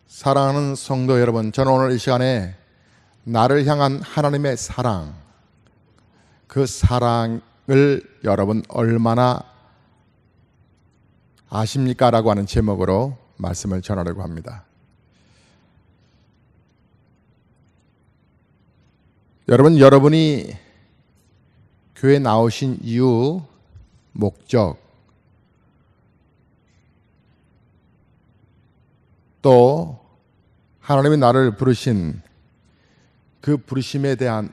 사랑하는 성도 여러분, 저는 오늘 이 시간에 나를 향한 하나님의 사랑, 그 사랑을 여러분 얼마나 아십니까? 라고 하는 제목으로 말씀을 전하려고 합니다. 여러분이 교회 나오신 이유, 목적, 또 하나님이 나를 부르신 그 부르심에 대한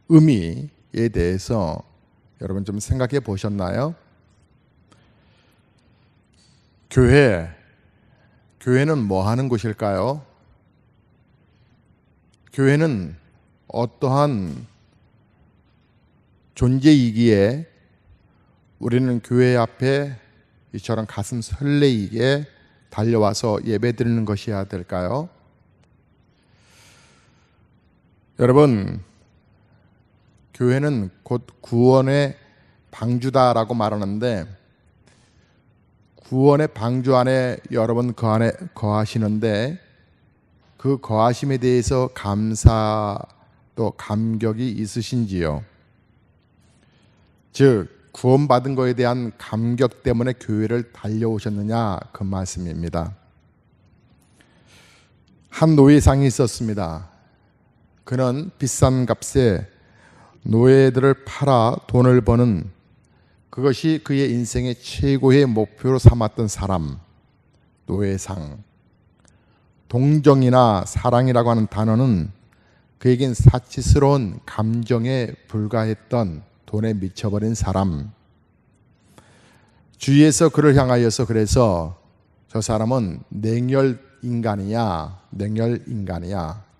의미에 대해서 여러분 좀 생각해 보셨나요? 교회는 뭐 하는 곳일까요? 교회는 어떠한 존재이기에 우리는 교회 앞에 이처럼 가슴 설레이게 달려와서 예배드리는 것이어야 될까요? 여러분, 교회는 곧 구원의 방주다라고 말하는데, 구원의 방주 안에 여러분 그 안에 거하시는데, 그 거하심에 대해서 감사 또 감격이 있으신지요? 즉 구원받은 것에 대한 감격 때문에 교회를 달려오셨느냐, 그 말씀입니다. 한 노예상이 있었습니다. 그는 비싼 값에 노예들을 팔아 돈을 버는, 그것이 그의 인생의 최고의 목표로 삼았던 사람, 노예상. 동정이나 사랑이라고 하는 단어는 그에겐 사치스러운 감정에 불과했던, 돈에 미쳐버린 사람. 주위에서 그를 향하여서 그래서 저 사람은 냉혈인간이야,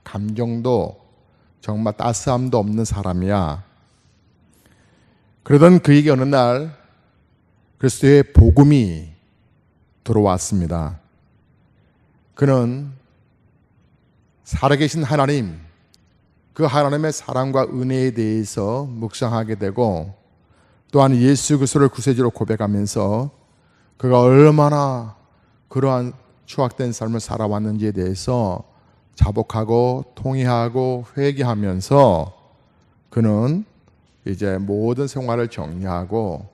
감정도 정말 따스함도 없는 사람이야. 그러던 그에게 어느 날 그리스도의 복음이 들어왔습니다. 그는 살아계신 하나님, 그 하나님의 사랑과 은혜에 대해서 묵상하게 되고, 또한 예수 그리스도를 구세주로 고백하면서 그가 얼마나 그러한 추악된 삶을 살아왔는지에 대해서 자복하고 통회하고 회개하면서 그는 이제 모든 생활을 정리하고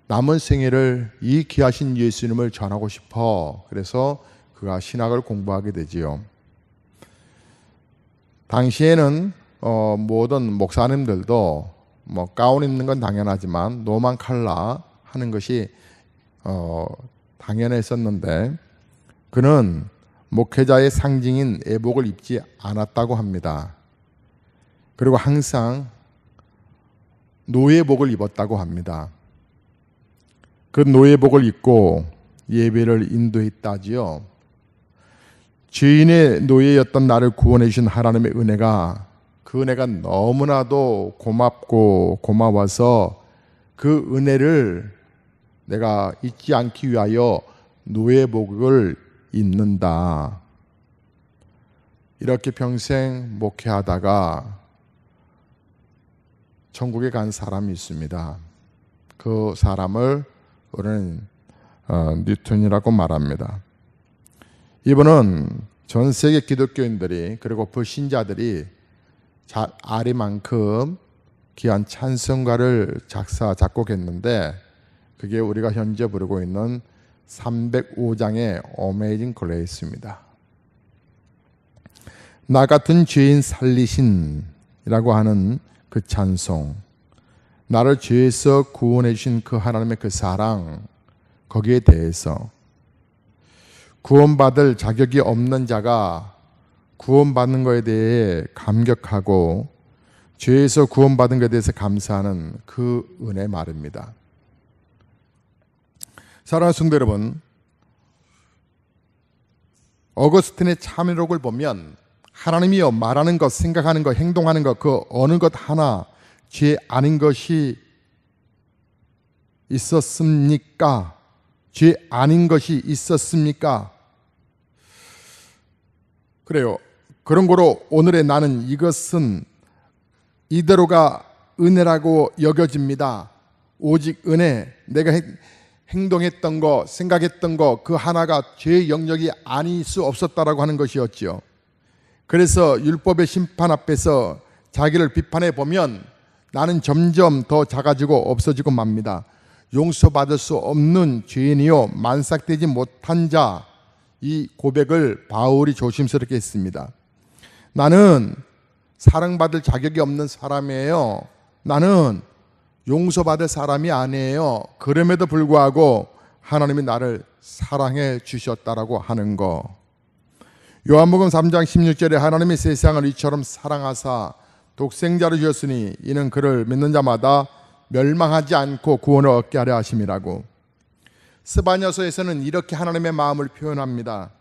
남은 생애를 이 귀하신 예수님을 전하고 싶어, 그래서 그가 신학을 공부하게 되지요. 당시에는 모든 목사님들도 가운 입는 건 당연하지만 노만 칼라 하는 것이 당연했었는데, 그는 목회자의 상징인 애복을 입지 않았다고 합니다. 그리고 항상 노예복을 입었다고 합니다. 그 노예복을 입고 예배를 인도했다지요. 죄인의 노예였던 나를 구원해 주신 하나님의 은혜가, 그 은혜가 너무나도 고맙고 고마워서 그 은혜를 내가 잊지 않기 위하여 노예복을 입는다. 이렇게 평생 목회하다가 천국에 간 사람이 있습니다. 그 사람을 우리는 뉴턴이라고 말합니다. 이분은 전 세계 기독교인들이 그리고 불신자들이 잘 아리만큼 귀한 찬송가를 작곡했는데, 그게 우리가 현재 부르고 있는 305장의 어메이징 그레이스입니다. 나 같은 죄인 살리신이라고 하는 그 찬송, 나를 죄에서 구원해 주신 그 하나님의 그 사랑, 거기에 대해서 구원받을 자격이 없는 자가 구원받는 것에 대해 감격하고 죄에서 구원받은 것에 대해서 감사하는 그 은혜 말입니다. 사랑하는 성도 여러분, 어거스틴의 참회록을 보면 하나님이여 말하는 것, 생각하는 것, 행동하는 것, 그 어느 것 하나 죄 아닌 것이 있었습니까? 죄 아닌 것이 있었습니까? 그래요. 그런 거로 오늘의 나는 이것은 이대로가 은혜라고 여겨집니다. 오직 은혜, 내가 행동했던 거, 생각했던 거 그 하나가 죄의 영역이 아닐 수 없었다라고 하는 것이었지요. 그래서 율법의 심판 앞에서 자기를 비판해 보면 나는 점점 더 작아지고 없어지고 맙니다. 용서받을 수 없는 죄인이요 만삭되지 못한 자, 이 고백을 바울이 조심스럽게 했습니다. 나는 사랑받을 자격이 없는 사람이에요. 나는 용서받을 사람이 아니에요. 그럼에도 불구하고 하나님이 나를 사랑해 주셨다라고 하는 거. 요한복음 3장 16절에 하나님이 세상을 이처럼 사랑하사 독생자를 주셨으니 이는 그를 믿는 자마다 멸망하지 않고 구원을 얻게 하려 하심이라고. 스바냐서에서는 이렇게 하나님의 마음을 표현합니다.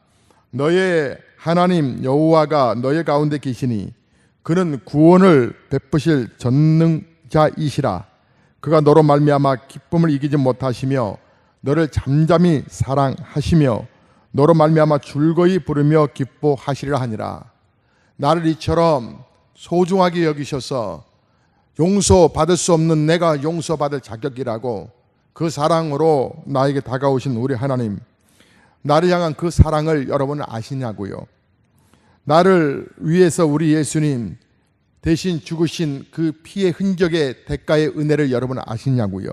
너의 하나님 여호와가 너의 가운데 계시니 그는 구원을 베푸실 전능자이시라. 그가 너로 말미암아 기쁨을 이기지 못하시며 너를 잠잠히 사랑하시며 너로 말미암아 즐거이 부르며 기뻐하시리라 하니라. 나를 이처럼 소중하게 여기셔서 용서받을 수 없는 내가 용서받을 자격이라고 그 사랑으로 나에게 다가오신 우리 하나님, 나를 향한 그 사랑을 여러분은 아시냐고요. 나를 위해서 우리 예수님 대신 죽으신 그 피의 흔적의 대가의 은혜를 여러분은 아시냐고요.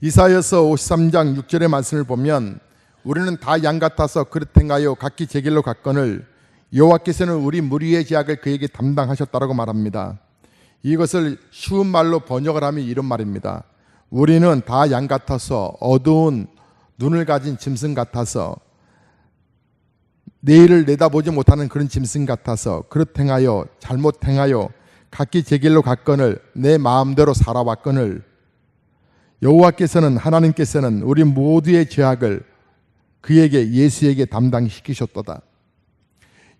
이사야서 53장 6절의 말씀을 보면 우리는 다 양 같아서 그릇 행하여 각기 제 길로 갔거늘 여호와께서는 우리 무리의 죄악을 그에게 담당하셨다라고 말합니다. 이것을 쉬운 말로 번역을 하면 이런 말입니다. 우리는 다 양 같아서 어두운 눈을 가진 짐승 같아서 내일을 내다보지 못하는 그런 짐승 같아서 그릇 행하여 잘못 행하여 각기 제 길로 갔거늘 내 마음대로 살아왔거늘 여호와께서는 하나님께서는 우리 모두의 죄악을 그에게 예수에게 담당시키셨도다.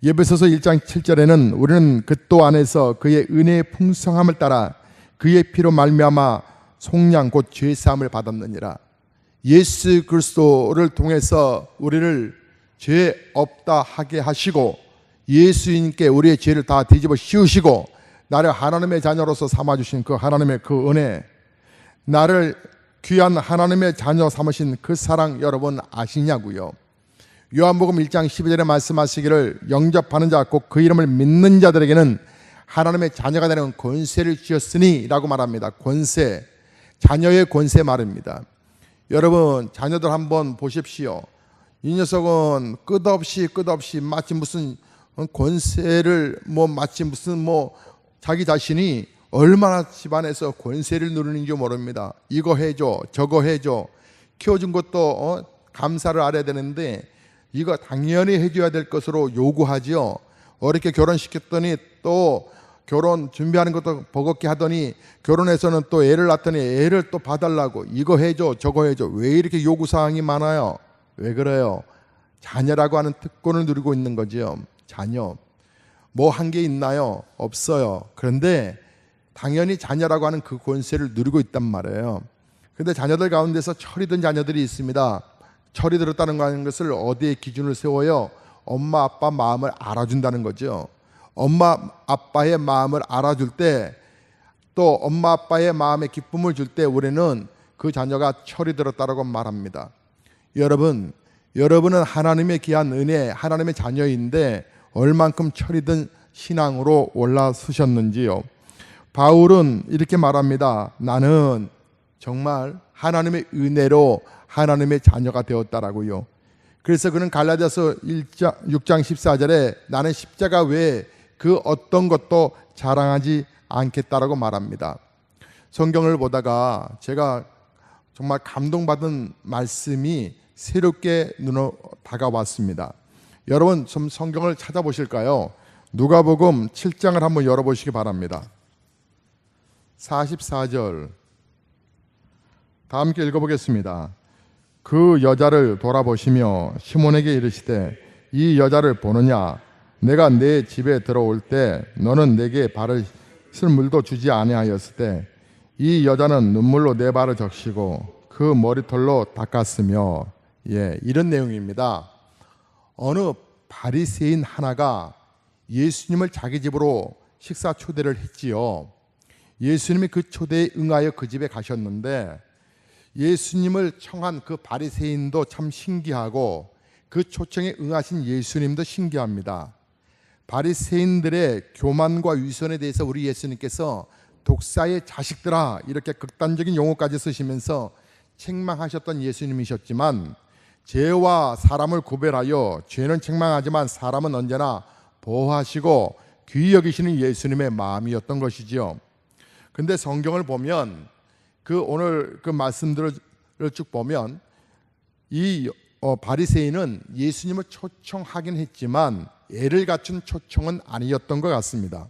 에베소서 1장 7절에는 우리는 그도 안에서 그의 은혜의 풍성함을 따라 그의 피로 말미암아 속량 곧 죄사함을 받았느니라. 예수 그리스도를 통해서 우리를 죄 없다 하게 하시고 예수님께 우리의 죄를 다 뒤집어 씌우시고 나를 하나님의 자녀로서 삼아주신 그 하나님의 그 은혜, 나를 귀한 하나님의 자녀 삼으신 그 사랑 여러분 아시냐고요. 요한복음 1장 12절에 말씀하시기를 영접하는 자 곧 그 이름을 믿는 자들에게는 하나님의 자녀가 되는 권세를 주셨으니 라고 말합니다. 권세, 자녀의 권세 말입니다. 여러분 자녀들 한번 보십시오. 이 녀석은 끝없이 마치 무슨 권세를 마치 무슨 자기 자신이 얼마나 집안에서 권세를 누리는지 모릅니다. 이거 해줘 저거 해줘. 키워준 것도 감사를 알아야 되는데 이거 당연히 해줘야 될 것으로 요구하죠. 어렵게 결혼시켰더니 또 결혼 준비하는 것도 버겁게 하더니 결혼해서는 또 애를 낳더니 애를 또 봐달라고 이거 해줘 저거 해줘. 왜 이렇게 요구사항이 많아요? 왜 그래요? 자녀라고 하는 특권을 누리고 있는 거죠. 자녀 뭐 한 게 있나요? 없어요. 그런데 당연히 자녀라고 하는 그 권세를 누리고 있단 말이에요. 그런데 자녀들 가운데서 철이 든 자녀들이 있습니다. 철이 들었다는 것을 어디에 기준을 세워요? 엄마 아빠 마음을 알아준다는 거죠. 엄마 아빠의 마음을 알아줄 때 또 엄마 아빠의 마음에 기쁨을 줄 때 우리는 그 자녀가 철이 들었다라고 말합니다. 여러분은 하나님의 귀한 은혜, 하나님의 자녀인데 얼만큼 철이 든 신앙으로 올라서셨는지요. 바울은 이렇게 말합니다. 나는 정말 하나님의 은혜로 하나님의 자녀가 되었다라고요. 그래서 그는 갈라디아서 6장 14절에 나는 십자가 외에 그 어떤 것도 자랑하지 않겠다라고 말합니다. 성경을 보다가 제가 정말 감동받은 말씀이 새롭게 눈으로 다가왔습니다. 여러분 좀 성경을 찾아보실까요? 누가복음 7장을 한번 열어보시기 바랍니다. 44절 다 함께 읽어보겠습니다. 그 여자를 돌아보시며 시몬에게 이르시되 이 여자를 보느냐? 내가 내 집에 들어올 때 너는 내게 발을 씻을 물도 주지 아니하였을 때 이 여자는 눈물로 내 발을 적시고 그 머리털로 닦았으며 이런 내용입니다. 어느 바리새인 하나가 예수님을 자기 집으로 식사 초대를 했지요. 예수님이 그 초대에 응하여 그 집에 가셨는데 예수님을 청한 그 바리새인도 참 신기하고 그 초청에 응하신 예수님도 신기합니다. 바리새인들의 교만과 위선에 대해서 우리 예수님께서 독사의 자식들아 이렇게 극단적인 용어까지 쓰시면서 책망하셨던 예수님이셨지만, 죄와 사람을 구별하여 죄는 책망하지만 사람은 언제나 보호하시고 귀히 여기시는 예수님의 마음이었던 것이지요. 근데 성경을 보면 오늘 그 말씀들을 쭉 보면 이 바리새인은 예수님을 초청하긴 했지만 애를 갖춘 초청은 아니었던 것 같습니다.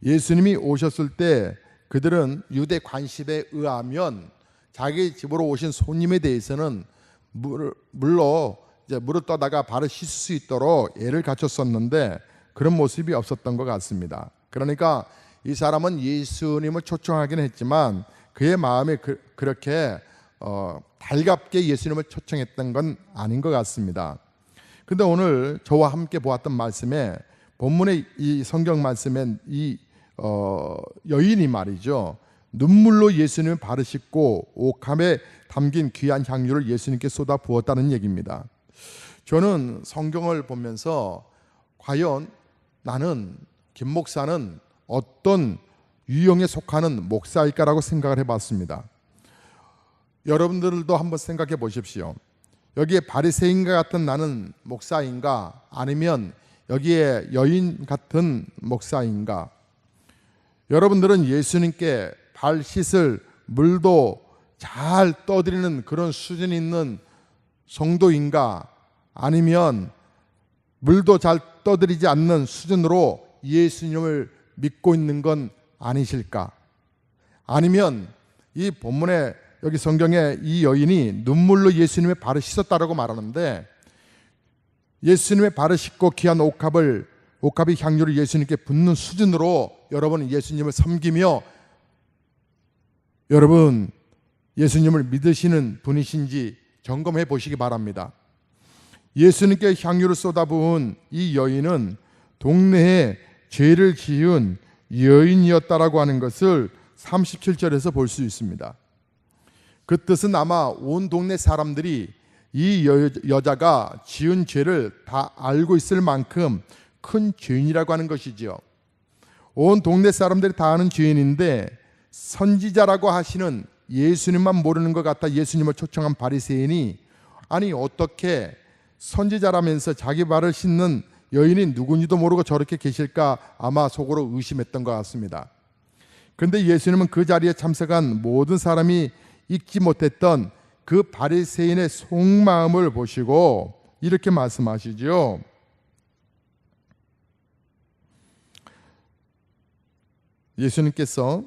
예수님이 오셨을 때 그들은 유대 관습에 의하면 자기 집으로 오신 손님에 대해서는 물로 물을 떠다가 발을 씻을 수 있도록 애를 갖췄었는데 그런 모습이 없었던 것 같습니다. 그러니까 이 사람은 예수님을 초청하긴 했지만 그의 마음에 그렇게 달갑게 예수님을 초청했던 건 아닌 것 같습니다. 근데 오늘 저와 함께 보았던 말씀에, 본문의 이 성경 말씀엔 이 여인이 말이죠, 눈물로 예수님을 발을 씻고 옥합에 담긴 귀한 향유를 예수님께 쏟아 부었다는 얘기입니다. 저는 성경을 보면서 과연 나는, 김 목사는 어떤 유형에 속하는 목사일까라고 생각을 해봤습니다. 여러분들도 한번 생각해 보십시오. 여기에 바리새인과 같은 나는 목사인가, 아니면 여기에 여인 같은 목사인가? 여러분들은 예수님께 발 씻을 물도 잘 떠드리는 그런 수준 있는 성도인가, 아니면 물도 잘 떠드리지 않는 수준으로 예수님을 믿고 있는 건 아니실까? 아니면 이 본문에 여기 성경에 이 여인이 눈물로 예수님의 발을 씻었다라고 말하는데, 예수님의 발을 씻고 귀한 옥합의 향유를 예수님께 붓는 수준으로 여러분은 예수님을 섬기며 여러분 예수님을 믿으시는 분이신지 점검해 보시기 바랍니다. 예수님께 향유를 쏟아부은 이 여인은 동네에 죄를 지은 여인이었다라고 하는 것을 37절에서 볼 수 있습니다. 그 뜻은 아마 온 동네 사람들이 이 여자가 지은 죄를 다 알고 있을 만큼 큰 죄인이라고 하는 것이지요. 온 동네 사람들이 다 아는 죄인인데 선지자라고 하시는 예수님만 모르는 것 같아 예수님을 초청한 바리새인이, 아니 어떻게 선지자라면서 자기 발을 씻는 여인이 누군지도 모르고 저렇게 계실까 아마 속으로 의심했던 것 같습니다. 그런데 예수님은 그 자리에 참석한 모든 사람이 읽지 못했던 그 바리새인의 속마음을 보시고 이렇게 말씀하시죠. 예수님께서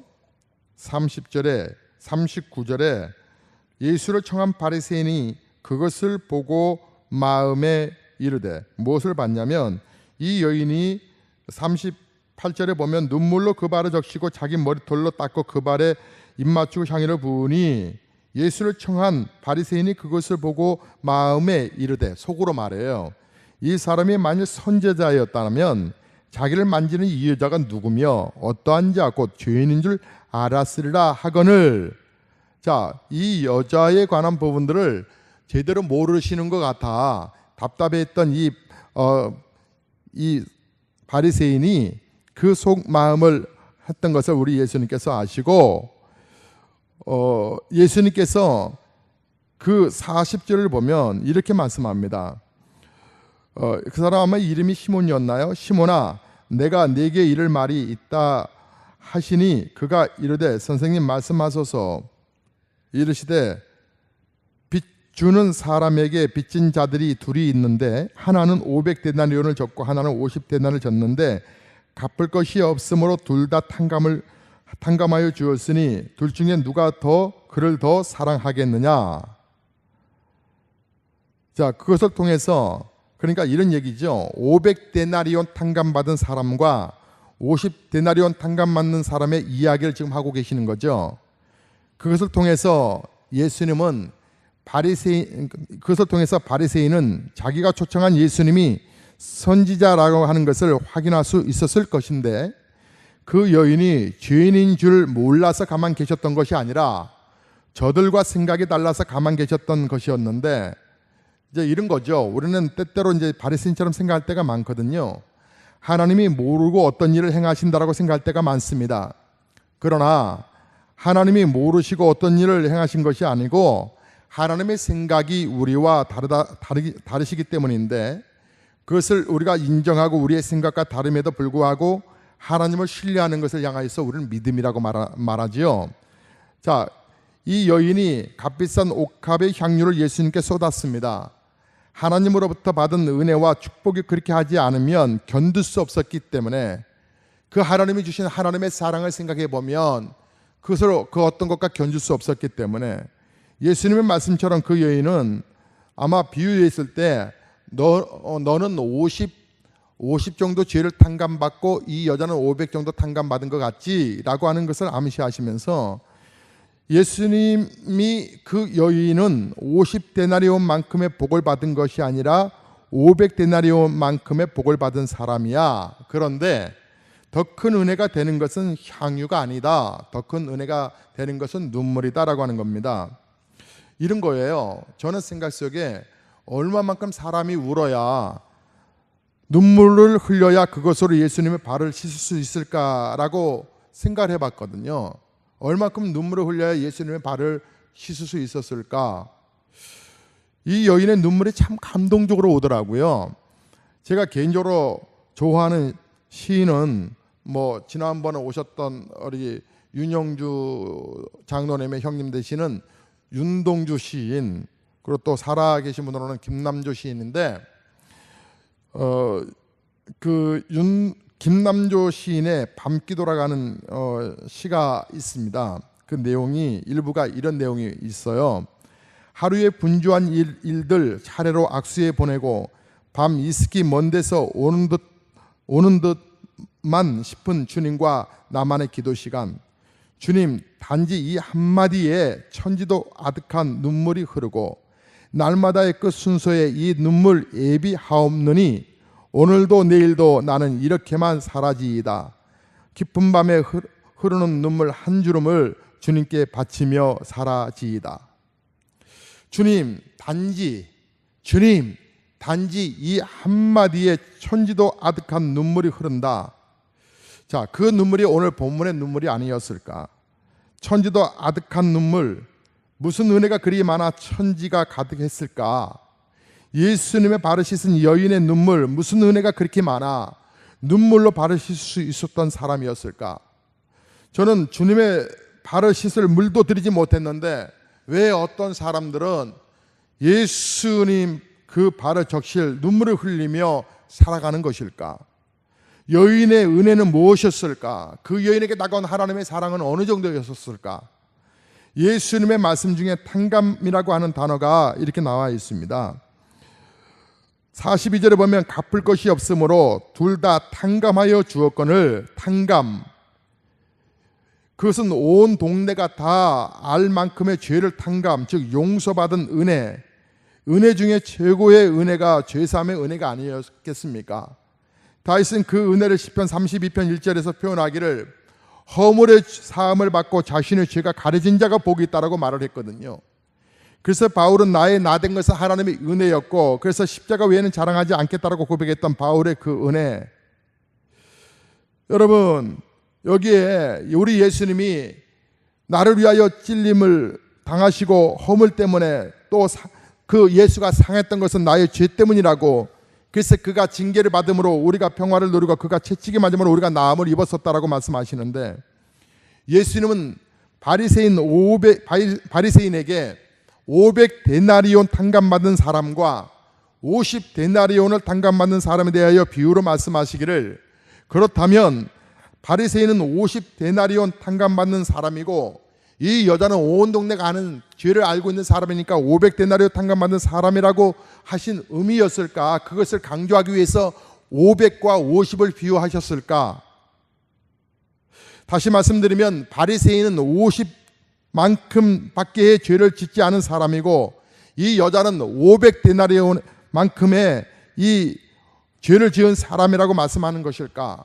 30절에 39절에 예수를 청한 바리새인이 그것을 보고 마음에 이르되, 무엇을 봤냐면 이 여인이 38절에 보면 눈물로 그 발을 적시고 자기 머리털로 닦고 그 발에 입 맞추고 향유를 부으니, 예수를 청한 바리새인이 그것을 보고 마음에 이르되, 속으로 말해요. 이 사람이 만일 선지자였다면 자기를 만지는 이 여자가 누구며 어떠한 자 곧 죄인인 줄 알았으리라 하거늘. 자, 이 여자에 관한 부분들을 제대로 모르시는 것 같아 답답했던 이 바리새인이 그 속마음을 했던 것을 우리 예수님께서 아시고, 예수님께서 그 40절을 보면 이렇게 말씀합니다. 그 사람 아마 이름이 시몬이었나요? 시몬아, 내가 네게 이를 말이 있다 하시니, 그가 이르되 선생님 말씀하소서. 이르시되 빚 주는 사람에게 빚진 자들이 둘이 있는데 하나는 500데나리온을 졌고 하나는 50데나리온을 졌는데 갚을 것이 없으므로 둘 다 탕감하여 주었으니 둘 중에 누가 그를 더 사랑하겠느냐. 자, 그것을 통해서 그러니까 이런 얘기죠. 500데나리온 탕감받은 사람과 50데나리온 탕감받는 사람의 이야기를 지금 하고 계시는 거죠. 그것을 통해서 예수님은 그것을 통해서 바리새인은 자기가 초청한 예수님이 선지자라고 하는 것을 확인할 수 있었을 것인데, 그 여인이 죄인인 줄 몰라서 가만 계셨던 것이 아니라 저들과 생각이 달라서 가만 계셨던 것이었는데, 이제 이런 거죠. 우리는 때때로 이제 바리새인처럼 생각할 때가 많거든요. 하나님이 모르고 어떤 일을 행하신다라고 생각할 때가 많습니다. 그러나 하나님이 모르시고 어떤 일을 행하신 것이 아니고 하나님의 생각이 우리와 다르시기 때문인데, 그것을 우리가 인정하고 우리의 생각과 다름에도 불구하고 하나님을 신뢰하는 것을 향하여서 우리는 믿음이라고 말하지요. 자, 이 여인이 값비싼 옥합의 향유를 예수님께 쏟았습니다. 하나님으로부터 받은 은혜와 축복이 그렇게 하지 않으면 견딜 수 없었기 때문에, 그 하나님이 주신 하나님의 사랑을 생각해 보면 그것으로 그 어떤 것과 견딜 수 없었기 때문에, 예수님의 말씀처럼 그 여인은 아마 비유했을 때 너는 50 정도 죄를 탕감받고 이 여자는 500 정도 탕감받은 것 같지라고 하는 것을 암시하시면서, 예수님이 그 여인은 50데나리온만큼의 복을 받은 것이 아니라 500데나리온만큼의 복을 받은 사람이야. 그런데 더 큰 은혜가 되는 것은 향유가 아니다. 더 큰 은혜가 되는 것은 눈물이다라고 하는 겁니다. 이런 거예요. 저는 생각 속에 얼마만큼 사람이 울어야, 눈물을 흘려야 그것으로 예수님의 발을 씻을 수 있을까라고 생각을 해봤거든요. 얼마큼 눈물을 흘려야 예수님의 발을 씻을 수 있었을까? 이 여인의 눈물이 참 감동적으로 오더라고요. 제가 개인적으로 좋아하는 시인은 지난번에 오셨던 우리 윤영주 장로님의 형님 되시는 윤동주 시인, 그리고 또 살아계신 분으로는 김남조 시인인데, 김남조 시인의 밤기도라는 시가 있습니다. 그 내용이 일부가 이런 내용이 있어요. 하루에 분주한 일들 차례로 악수해 보내고 밤 이스키 먼 데서 오는 듯만 싶은 주님과 나만의 기도 시간. 주님, 단지 이 한마디에 천지도 아득한 눈물이 흐르고 날마다의 끝 순서에 이 눈물 예비하옵느니 오늘도 내일도 나는 이렇게만 살아지이다. 깊은 밤에 흐르는 눈물 한 주름을 주님께 바치며 살아지이다. 주님, 단지 이 한마디에 천지도 아득한 눈물이 흐른다. 자, 그 눈물이 오늘 본문의 눈물이 아니었을까? 천지도 아득한 눈물, 무슨 은혜가 그리 많아 천지가 가득했을까? 예수님의 발을 씻은 여인의 눈물, 무슨 은혜가 그렇게 많아 눈물로 발을 씻을 수 있었던 사람이었을까? 저는 주님의 발을 씻을 물도 드리지 못했는데 왜 어떤 사람들은 예수님 그 발을 적실 눈물을 흘리며 살아가는 것일까? 여인의 은혜는 무엇이었을까? 그 여인에게 다가온 하나님의 사랑은 어느 정도였었을까? 예수님의 말씀 중에 탕감이라고 하는 단어가 이렇게 나와 있습니다. 42절에 보면 갚을 것이 없으므로 둘 다 탕감하여 주었거늘. 탕감, 그것은 온 동네가 다 알 만큼의 죄를 탕감, 즉 용서받은 은혜 중에 최고의 은혜가 죄사함의 은혜가 아니었겠습니까? 다윗은 그 은혜를 시편 32편 1절에서 표현하기를 허물의 사함을 받고 자신의 죄가 가려진 자가 복이 있다라고 말을 했거든요. 그래서 바울은 나의 나된 것은 하나님의 은혜였고, 그래서 십자가 외에는 자랑하지 않겠다라고 고백했던 바울의 그 은혜. 여러분, 여기에 우리 예수님이 나를 위하여 찔림을 당하시고 허물 때문에 또 그 예수가 상했던 것은 나의 죄 때문이라고, 그래서 그가 징계를 받음으로 우리가 평화를 누리고 그가 채찍에 맞음으로 우리가 나음을 입었었다라고 말씀하시는데, 예수님은 바리새인에게 500데나리온 탕감받은 사람과 50데나리온을 탕감받는 사람에 대하여 비유로 말씀하시기를, 그렇다면 바리새인은 50데나리온 탕감받는 사람이고 이 여자는 온 동네가 아는 죄를 알고 있는 사람이니까 500데나리온 탕감받는 사람이라고 하신 의미였을까? 그것을 강조하기 위해서 500과 50을 비유하셨을까? 다시 말씀드리면 바리새인은 50만큼밖에 죄를 짓지 않은 사람이고 이 여자는 500데나리온만큼의 이 죄를 지은 사람이라고 말씀하는 것일까?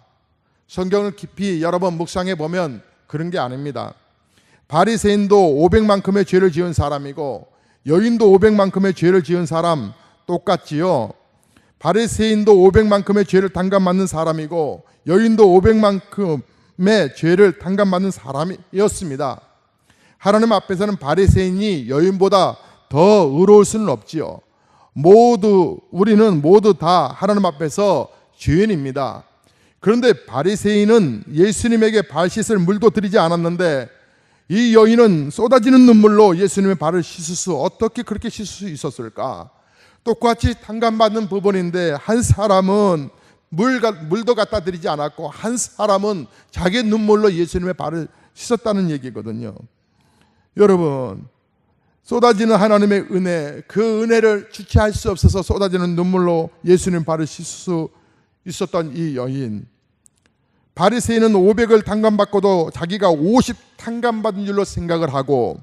성경을 깊이 여러 번 묵상해 보면 그런 게 아닙니다. 바리새인도 500만큼의 죄를 지은 사람이고 여인도 500만큼의 죄를 지은 사람 똑같지요. 바리새인도 500만큼의 죄를 단감받는 사람이고 여인도 500만큼의 죄를 단감받는 사람이었습니다. 하나님 앞에서는 바리새인이 여인보다 더 의로울 수는 없지요. 우리는 모두 다 하나님 앞에서 죄인입니다. 그런데 바리새인은 예수님에게 발 씻을 물도 드리지 않았는데 이 여인은 쏟아지는 눈물로 예수님의 발을 어떻게 그렇게 씻을 수 있었을까? 똑같이 단감받는 부분인데 한 사람은 물도 갖다 드리지 않았고 한 사람은 자기의 눈물로 예수님의 발을 씻었다는 얘기거든요. 여러분, 쏟아지는 하나님의 은혜, 그 은혜를 주체할 수 없어서 쏟아지는 눈물로 예수님 발을 씻을 수 있었던 이 여인, 바리새인은 500을 단감받고도 자기가 50 단감받은 줄로 생각을 하고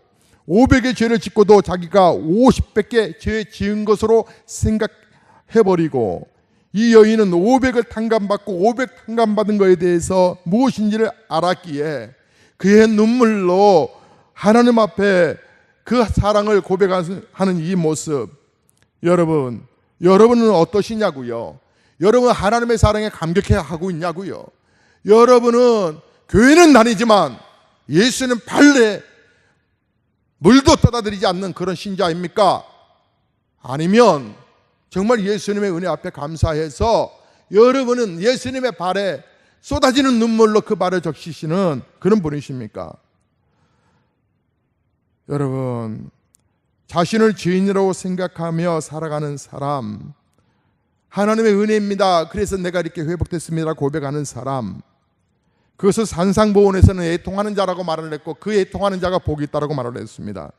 500의 죄를 짓고도 자기가 50밖에 죄 지은 것으로 생각해버리고 이 여인은 500을 단감받고 500 단감받은 것에 대해서 무엇인지를 알았기에 그의 눈물로 하나님 앞에 그 사랑을 고백하는 이 모습, 여러분은 어떠시냐고요? 여러분 하나님의 사랑에 감격해 하고 있냐고요? 여러분은 교회는 다니지만 예수는 발에 물도 떠다드리지 않는 그런 신자입니까? 아니면 정말 예수님의 은혜 앞에 감사해서 여러분은 예수님의 발에 쏟아지는 눈물로 그 발을 적시시는 그런 분이십니까? 여러분, 자신을 죄인이라고 생각하며 살아가는 사람, 하나님의 은혜입니다, 그래서 내가 이렇게 회복됐습니다 고백하는 사람, 그것을 산상보훈에서는 애통하는 자라고 말을 했고 그 애통하는 자가 복이 있다라고 말을 했습니다.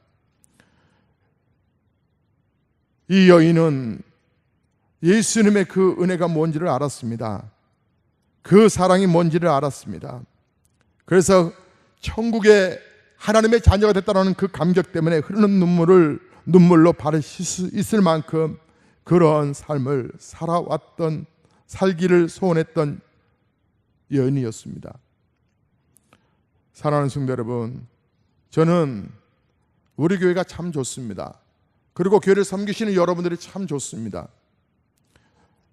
이 여인은 예수님의 그 은혜가 뭔지를 알았습니다. 그 사랑이 뭔지를 알았습니다. 그래서 천국에 하나님의 자녀가 됐다는 그 감격 때문에 흐르는 눈물로 발을 씻을 수 있을 만큼 그런 삶을 살기를 소원했던 여인이었습니다. 사랑하는 성도 여러분, 저는 우리 교회가 참 좋습니다. 그리고 교회를 섬기시는 여러분들이 참 좋습니다.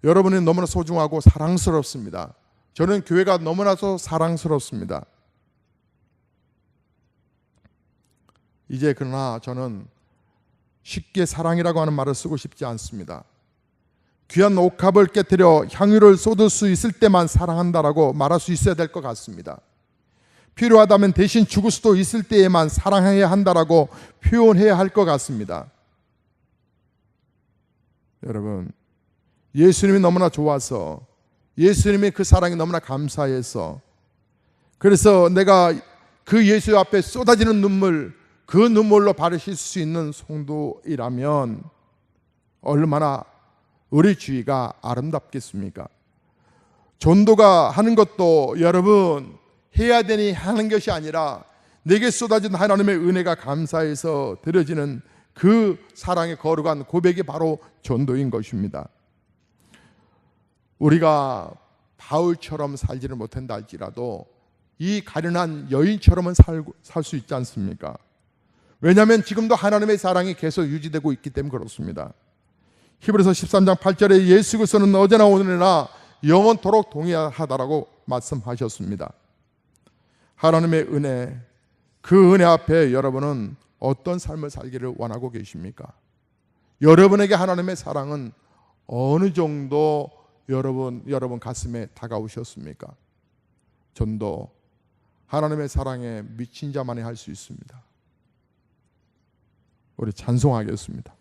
여러분이 너무나 소중하고 사랑스럽습니다. 저는 교회가 너무나도 사랑스럽습니다. 이제 그러나 저는 쉽게 사랑이라고 하는 말을 쓰고 싶지 않습니다. 귀한 옥합을 깨뜨려 향유를 쏟을 수 있을 때만 사랑한다라고 말할 수 있어야 될 것 같습니다. 필요하다면 대신 죽을 수도 있을 때에만 사랑해야 한다라고 표현해야 할 것 같습니다. 여러분, 예수님이 너무나 좋아서, 예수님의 그 사랑이 너무나 감사해서, 그래서 내가 그 예수 앞에 쏟아지는 눈물, 그 눈물로 발을 씻을 수 있는 성도이라면 얼마나 우리 주의가 아름답겠습니까? 전도가 하는 것도 여러분 해야 되니 하는 것이 아니라 내게 쏟아진 하나님의 은혜가 감사해서 드려지는 그 사랑의 거룩한 고백이 바로 전도인 것입니다. 우리가 바울처럼 살지를 못한다 할지라도 이 가련한 여인처럼은 살 수 있지 않습니까? 왜냐하면 지금도 하나님의 사랑이 계속 유지되고 있기 때문에 그렇습니다. 히브리서 13장 8절에 예수 그리스도는 어제나 오늘이나 영원토록 동일하다라고 말씀하셨습니다. 하나님의 은혜, 그 은혜 앞에 여러분은 어떤 삶을 살기를 원하고 계십니까? 여러분에게 하나님의 사랑은 어느 정도 여러분 가슴에 다가오셨습니까? 전도 하나님의 사랑에 미친 자만이 할 수 있습니다. 우리 찬송하겠습니다.